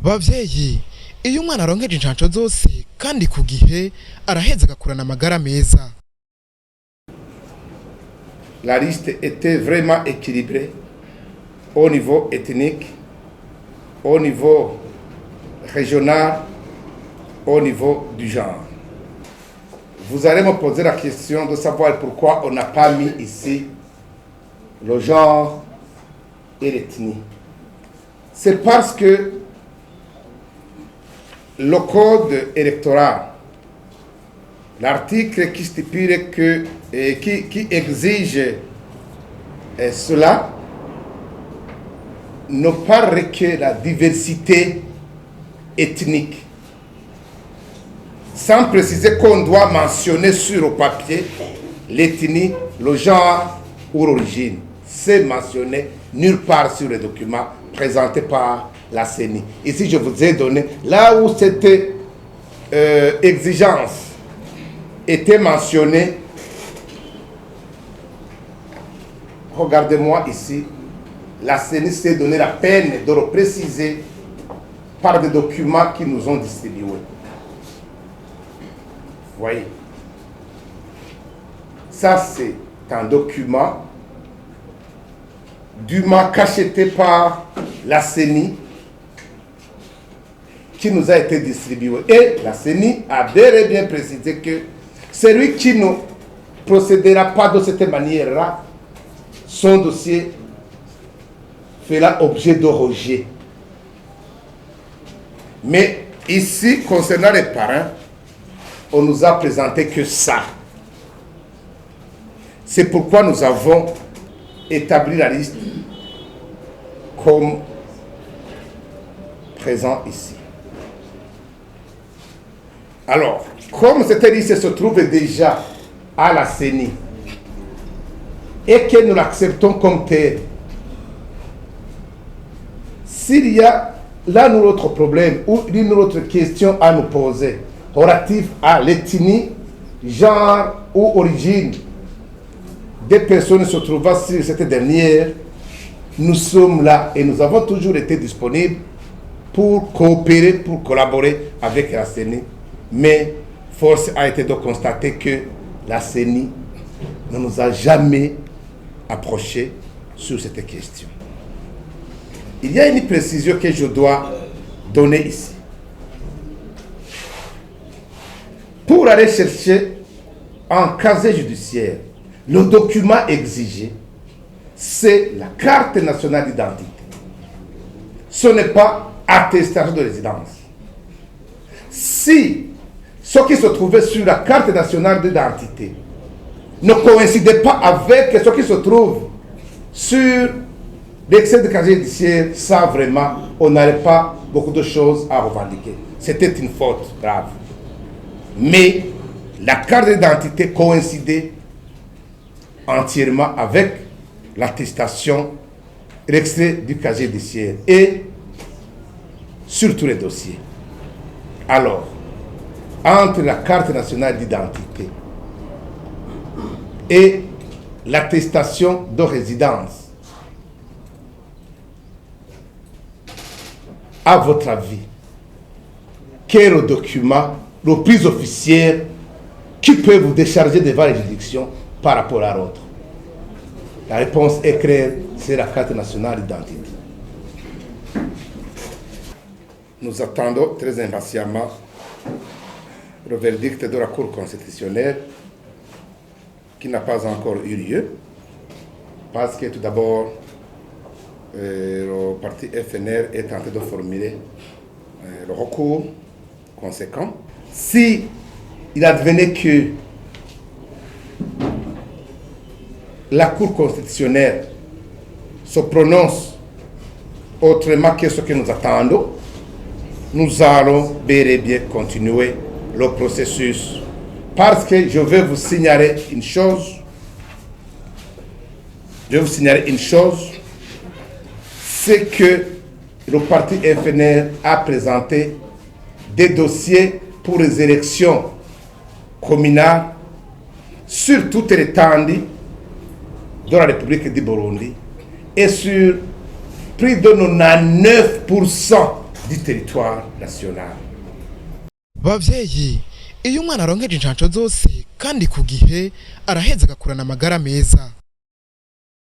bavyeyi iyo umwana aronkeje inshanco zose kandi ku gihe araheza agakurana amagara meza. La liste était vraiment équilibrée au niveau ethnique, au niveau régional, au niveau du genre. Vous allez me poser la question de savoir pourquoi on n'a pas mis ici le genre et l'ethnie. C'est parce que le code électoral, l'article qui stipule que, qui exige cela, ne parle que la diversité ethnique, sans préciser qu'on doit mentionner sur le papier l'ethnie, le genre ou l'origine. C'est mentionné nulle part sur les documents présentés par la CENI. Ici, je vous ai donné, là où cette exigence était mentionnée, regardez-moi ici, la CENI s'est donné la peine de le préciser par des documents qui nous ont distribués. Vous voyez, ça c'est un document dûment cacheté par la CENI qui nous a été distribué. Et la CENI a bel et bien précisé que celui qui ne procédera pas de cette manière-là, son dossier fera objet de rejet. Mais ici, concernant les parents, on nous a présenté que ça. C'est pourquoi nous avons établi la liste comme présent ici. Alors, comme cette liste se trouve déjà à la CENI et que nous l'acceptons comme tel, s'il y a là nous autre problème ou une autre question à nous poser relative à l'ethnie, genre ou origine des personnes se trouvant sur cette dernière, nous sommes là et nous avons toujours été disponibles pour coopérer, pour collaborer avec la CENI. Mais force a été de constater que la CENI ne nous a jamais approchés sur cette question. Il y a une précision que je dois donner ici. Pour aller chercher un casier judiciaire, le document exigé, c'est la carte nationale d'identité. Ce n'est pas attestation de résidence. Si ce qui se trouvait sur la carte nationale d'identité ne coïncidait pas avec ce qui se trouve sur l'excès de casier judiciaire, ça vraiment, on n'avait pas beaucoup de choses à revendiquer. C'était une faute grave. Mais la carte d'identité coïncidait entièrement avec l'attestation, l'extrait du casier judiciaire et sur tous les dossiers. Alors, entre la carte nationale d'identité et l'attestation de résidence, à votre avis, quel est le document le plus officiel qui peut vous décharger devant les juridictions par rapport à l'autre? La réponse est claire, c'est la carte nationale d'identité. Nous attendons très impatiemment le verdict de la Cour constitutionnelle qui n'a pas encore eu lieu parce que tout d'abord le parti FNR est en train de formuler le recours conséquent. Si il advenait que la Cour constitutionnelle se prononce autrement que ce que nous attendons, nous allons bel et bien continuer le processus. Parce que je vais vous signaler une chose. C'est que le parti FNR a présenté des dossiers pour les élections communales sur toute l'étendue de la République du Burundi et sur plus de 99% du territoire national. Bavyeyi, iyo umwana aronkeje incanco zose kandi ku gihe araheza agakurana amagara meza.